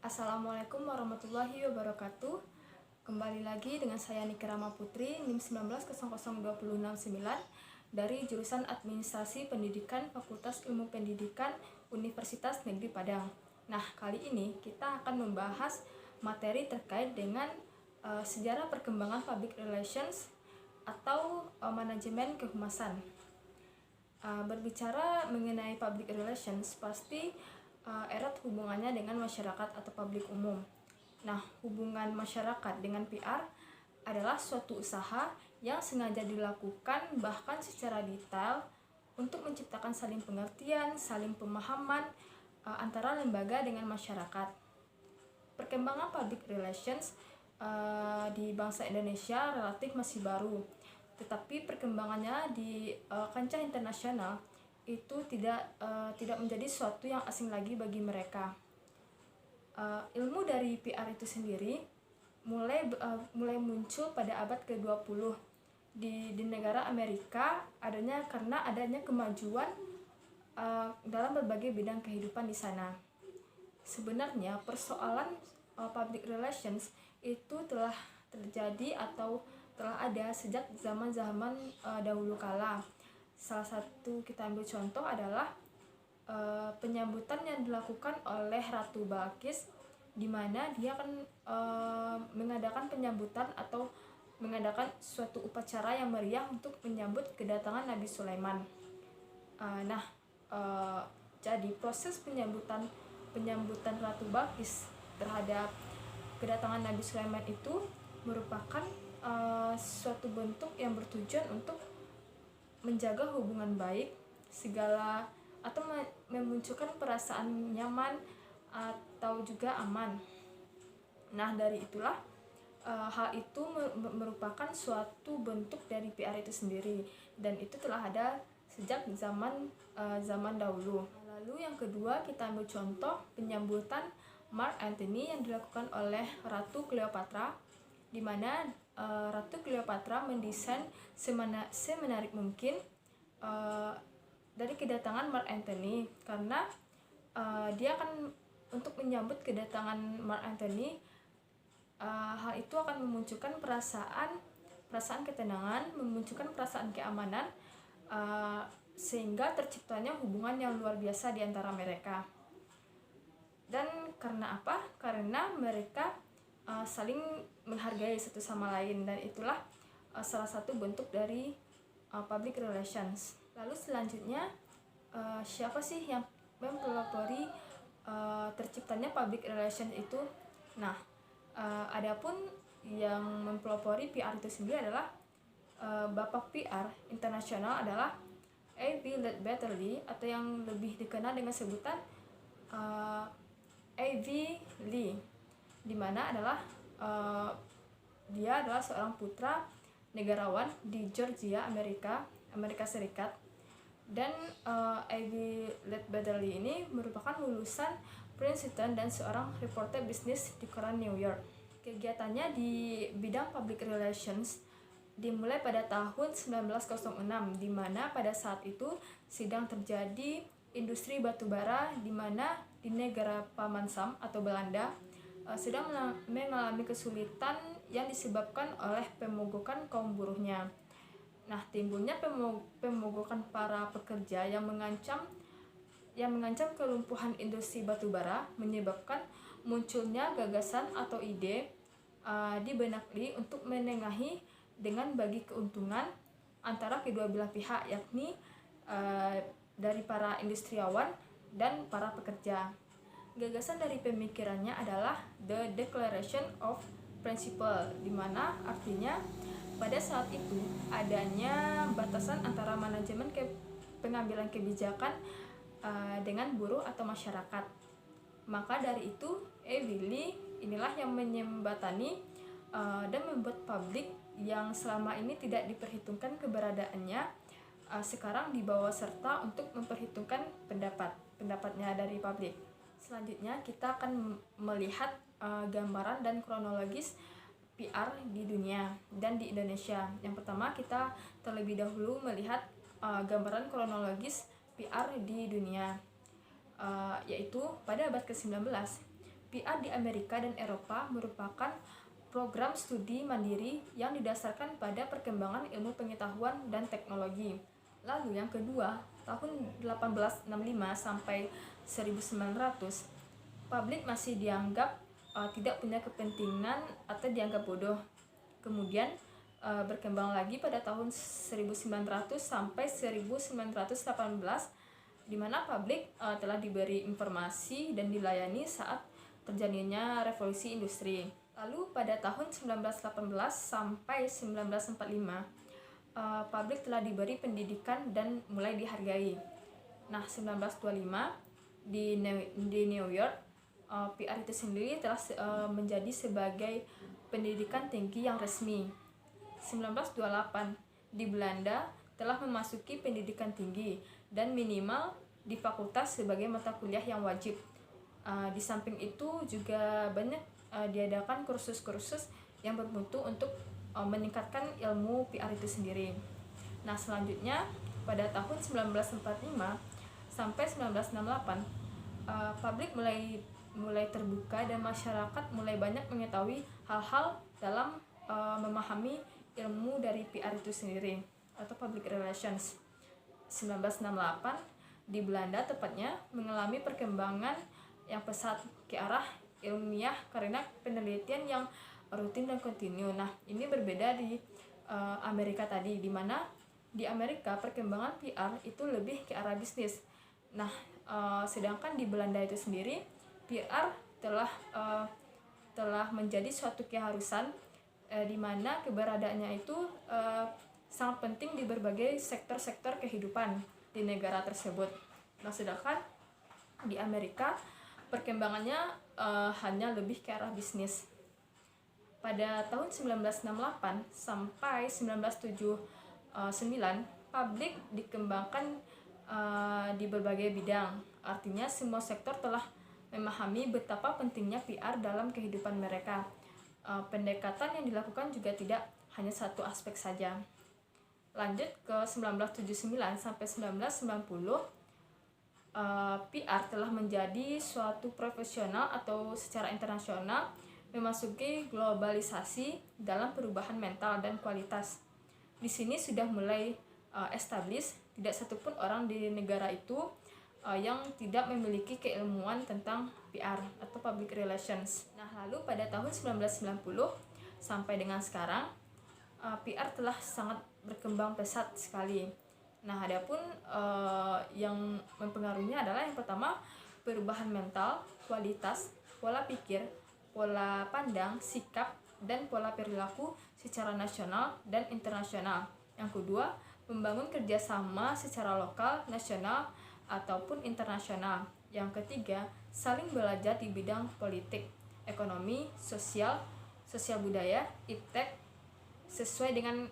Assalamualaikum warahmatullahi wabarakatuh. Kembali lagi dengan saya Niki Rama Putri, NIM 1900269 dari jurusan Administrasi Pendidikan Fakultas Ilmu Pendidikan Universitas Negeri Padang. Nah, kali ini kita akan membahas materi terkait dengan sejarah perkembangan public relations atau manajemen kehumasan. Berbicara mengenai public relations, pasti erat hubungannya dengan masyarakat atau publik umum. Nah, hubungan masyarakat dengan PR adalah suatu usaha yang sengaja dilakukan bahkan secara detail untuk menciptakan saling pengertian, saling pemahaman antara lembaga dengan masyarakat. Perkembangan public relations di bangsa Indonesia relatif masih baru, tetapi perkembangannya di kancah internasional itu tidak menjadi sesuatu yang asing lagi bagi mereka. Ilmu dari PR itu sendiri mulai muncul pada abad ke-20 di negara Amerika karena adanya kemajuan dalam berbagai bidang kehidupan di sana. Sebenarnya persoalan public relations itu telah terjadi atau telah ada sejak zaman-zaman dahulu kala. Salah satu kita ambil contoh adalah penyambutan yang dilakukan oleh Ratu Balkis, di mana dia akan mengadakan penyambutan atau mengadakan suatu upacara yang meriah untuk menyambut kedatangan Nabi Sulaiman. Jadi proses penyambutan Ratu Balkis terhadap kedatangan Nabi Sulaiman itu merupakan suatu bentuk yang bertujuan untuk menjaga hubungan baik atau memunculkan perasaan nyaman atau juga aman. Nah, dari itulah hal itu merupakan suatu bentuk dari PR itu sendiri, dan itu telah ada sejak zaman dahulu. Lalu yang kedua, kita ambil contoh penyambutan Mark Antony yang dilakukan oleh Ratu Cleopatra, di mana Ratu Cleopatra mendesain semenarik mungkin dari kedatangan Mark Antony, karena dia akan untuk menyambut kedatangan Mark Antony, hal itu akan memunculkan perasaan ketenangan, memunculkan perasaan keamanan, sehingga terciptanya hubungan yang luar biasa di antara mereka. Dan karena apa? Karena mereka saling menghargai satu sama lain, dan itulah salah satu bentuk dari public relations. Lalu selanjutnya, siapa sih yang mempelopori terciptanya public relations itu? Nah, adapun yang mempelopori PR itu sendiri adalah Bapak PR internasional adalah A.V. Ledbetter-Lee, atau yang lebih dikenal dengan sebutan A.V. Lee, di mana dia adalah seorang putra negarawan di Georgia, Amerika Serikat. Dan A.V. Ledbetter-Lee ini merupakan lulusan Princeton dan seorang reporter bisnis di koran New York. Kegiatannya di bidang public relations dimulai pada tahun 1906, di mana pada saat itu sedang terjadi industri batubara, di mana di negara Paman Sam atau Belanda sedang mengalami kesulitan yang disebabkan oleh pemogokan kaum buruhnya. Nah, timbulnya pemogokan para pekerja yang mengancam kelumpuhan industri batubara, menyebabkan munculnya gagasan atau ide di benak Lee untuk menengahi dengan bagi keuntungan antara kedua belah pihak, yakni dari para industriawan dan para pekerja. Gagasan dari pemikirannya adalah The Declaration of Principle, di mana artinya pada saat itu adanya batasan antara manajemen pengambilan kebijakan dengan buruh atau masyarakat. Maka dari itu, A.V. Lee inilah yang menyembatani dan membuat publik yang selama ini tidak diperhitungkan keberadaannya sekarang dibawa serta untuk memperhitungkan pendapatnya dari publik. Selanjutnya kita akan melihat gambaran dan kronologis PR di dunia dan di Indonesia. Yang pertama, kita terlebih dahulu melihat gambaran kronologis PR di dunia, yaitu pada abad ke-19 PR di Amerika dan Eropa merupakan program studi mandiri yang didasarkan pada perkembangan ilmu pengetahuan dan teknologi. Lalu yang kedua, tahun 1865 sampai 1900, publik masih dianggap tidak punya kepentingan atau dianggap bodoh. Kemudian berkembang lagi pada tahun 1900 sampai 1918, di mana publik telah diberi informasi dan dilayani saat terjadinya revolusi industri. Lalu pada tahun 1918 sampai 1945, publik telah diberi pendidikan dan mulai dihargai. Nah, 1925 di New York, PR itu sendiri telah menjadi sebagai pendidikan tinggi yang resmi. 1928 di Belanda telah memasuki pendidikan tinggi dan minimal di fakultas sebagai mata kuliah yang wajib. Di samping itu juga banyak diadakan kursus-kursus yang bermutu untuk meningkatkan ilmu PR itu sendiri. Nah, selanjutnya pada tahun 1945 sampai 1968, publik mulai terbuka dan masyarakat mulai banyak mengetahui hal-hal dalam memahami ilmu dari PR itu sendiri atau public relations. 1968 di Belanda tepatnya mengalami perkembangan yang pesat ke arah ilmiah karena penelitian yang rutin dan kontinu. Nah, ini berbeda di Amerika tadi, di mana di Amerika perkembangan PR itu lebih ke arah bisnis. Nah, sedangkan di Belanda itu sendiri PR telah menjadi suatu keharusan, di mana keberadaannya itu sangat penting di berbagai sektor-sektor kehidupan di negara tersebut. Nah, sedangkan di Amerika perkembangannya hanya lebih ke arah bisnis. Pada tahun 1968 sampai 1979, publik dikembangkan di berbagai bidang. Artinya semua sektor telah memahami betapa pentingnya PR dalam kehidupan mereka. Pendekatan yang dilakukan juga tidak hanya satu aspek saja. Lanjut ke 1979 sampai 1990, PR telah menjadi suatu profesional atau secara internasional memasuki globalisasi dalam perubahan mental dan kualitas. Di sini sudah mulai established, tidak satupun orang di negara itu yang tidak memiliki keilmuan tentang PR atau public relations. Nah, lalu pada tahun 1990 sampai dengan sekarang, PR telah sangat berkembang pesat sekali. Nah, adapun yang mempengaruhinya adalah yang pertama, perubahan mental, kualitas, pola pikir, pola pandang, sikap, dan pola perilaku secara nasional dan internasional. Yang kedua, membangun kerjasama secara lokal, nasional, ataupun internasional. Yang ketiga, saling belajar di bidang politik, ekonomi, sosial budaya, iptek, sesuai dengan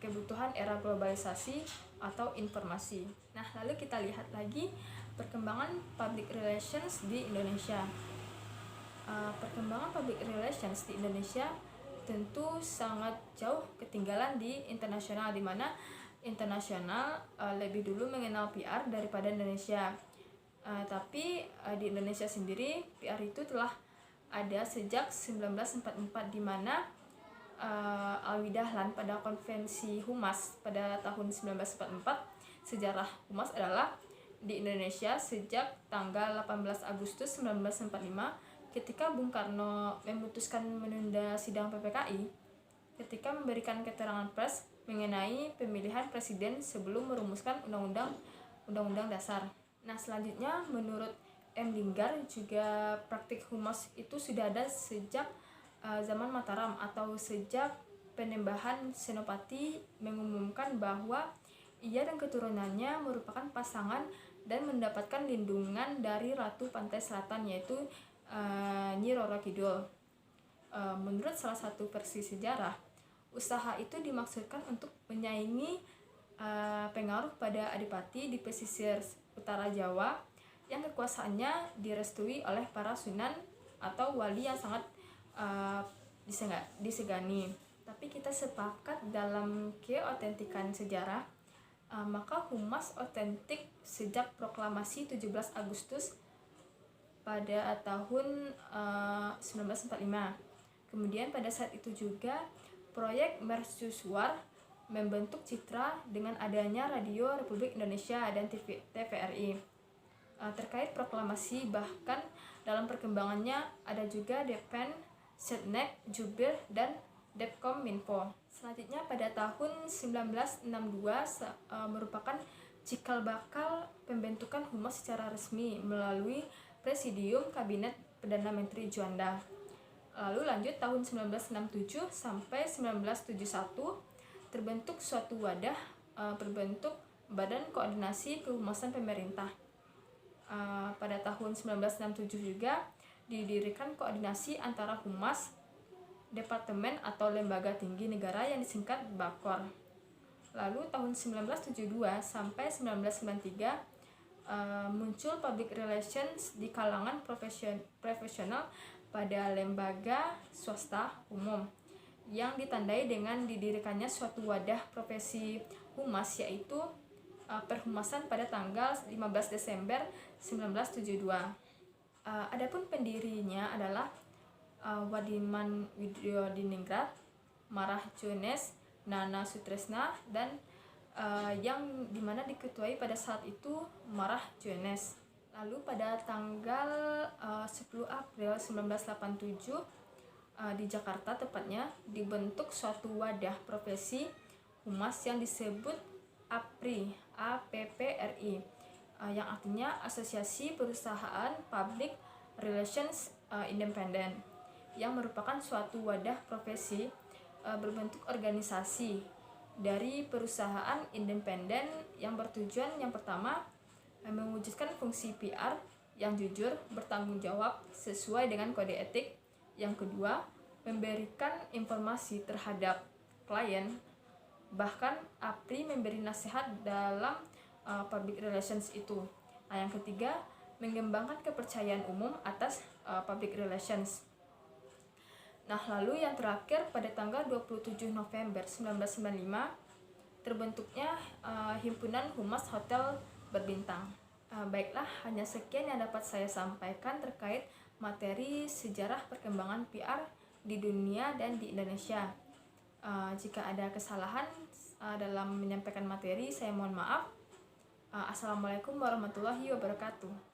kebutuhan era globalisasi atau informasi. Nah, lalu kita lihat lagi perkembangan public relations di Indonesia. Perkembangan public relations di Indonesia tentu sangat jauh ketinggalan di internasional, di mana internasional lebih dulu mengenal PR daripada Indonesia. Tapi di Indonesia sendiri PR itu telah ada sejak 1944, di mana Alwi Dahlan pada konvensi Humas pada tahun 1944, sejarah Humas adalah di Indonesia sejak tanggal 18 Agustus 1945 ketika Bung Karno memutuskan menunda sidang PPKI ketika memberikan keterangan pers mengenai pemilihan presiden sebelum merumuskan undang-undang dasar. Nah, selanjutnya menurut M. Linggar juga praktik Humas itu sudah ada sejak zaman Mataram atau sejak Penembahan Senopati mengumumkan bahwa ia dan keturunannya merupakan pasangan dan mendapatkan lindungan dari Ratu Pantai Selatan, yaitu Nyi Roro Kidul. Menurut salah satu versi sejarah, usaha itu dimaksudkan untuk menyaingi pengaruh pada adipati di pesisir utara Jawa yang kekuasaannya direstui oleh para sunan atau wali yang sangat disegani. Tapi kita sepakat dalam keotentikan sejarah, maka Humas otentik sejak proklamasi 17 Agustus pada tahun 1945. Kemudian pada saat itu juga proyek Mercusuar membentuk citra dengan adanya Radio Republik Indonesia dan TVRI. Terkait proklamasi, bahkan dalam perkembangannya ada juga Depen, Setnek, Jubir, dan Depkominfo. Selanjutnya pada tahun 1962 merupakan cikal bakal pembentukan humas secara resmi melalui Presidium Kabinet Perdana Menteri Juanda. Lalu lanjut tahun 1967 sampai 1971 terbentuk suatu wadah berbentuk Badan Koordinasi Kehumasan Pemerintah. Pada tahun 1967 juga didirikan koordinasi antara humas, departemen atau lembaga tinggi negara yang disingkat BAKOR. Lalu tahun 1972 sampai 1993 muncul public relations di kalangan profesional pada lembaga swasta umum yang ditandai dengan didirikannya suatu wadah profesi humas, yaitu Perhumasan pada tanggal 15 Desember 1972. Adapun pendirinya adalah Wadiman Widyodiningrat, Marah Jones, Nana Sutresna, dan yang dimana diketuai pada saat itu Marah Jones. Lalu pada tanggal 10 April 1987 di Jakarta tepatnya dibentuk suatu wadah profesi humas yang disebut APRI, yang artinya Asosiasi Perusahaan Public Relations Independen, yang merupakan suatu wadah profesi berbentuk organisasi dari perusahaan independen yang bertujuan yang pertama mewujudkan fungsi PR yang jujur, bertanggung jawab sesuai dengan kode etik. Yang kedua, memberikan informasi terhadap klien. Bahkan APRI memberi nasihat dalam public relations itu. Nah, yang ketiga, mengembangkan kepercayaan umum atas public relations. Nah, lalu yang terakhir pada tanggal 27 November 1995 terbentuknya Himpunan Humas Hotel Berbintang. Baiklah, hanya sekian yang dapat saya sampaikan terkait materi sejarah perkembangan PR di dunia dan di Indonesia. Jika ada kesalahan dalam menyampaikan materi, saya mohon maaf. Assalamualaikum warahmatullahi wabarakatuh.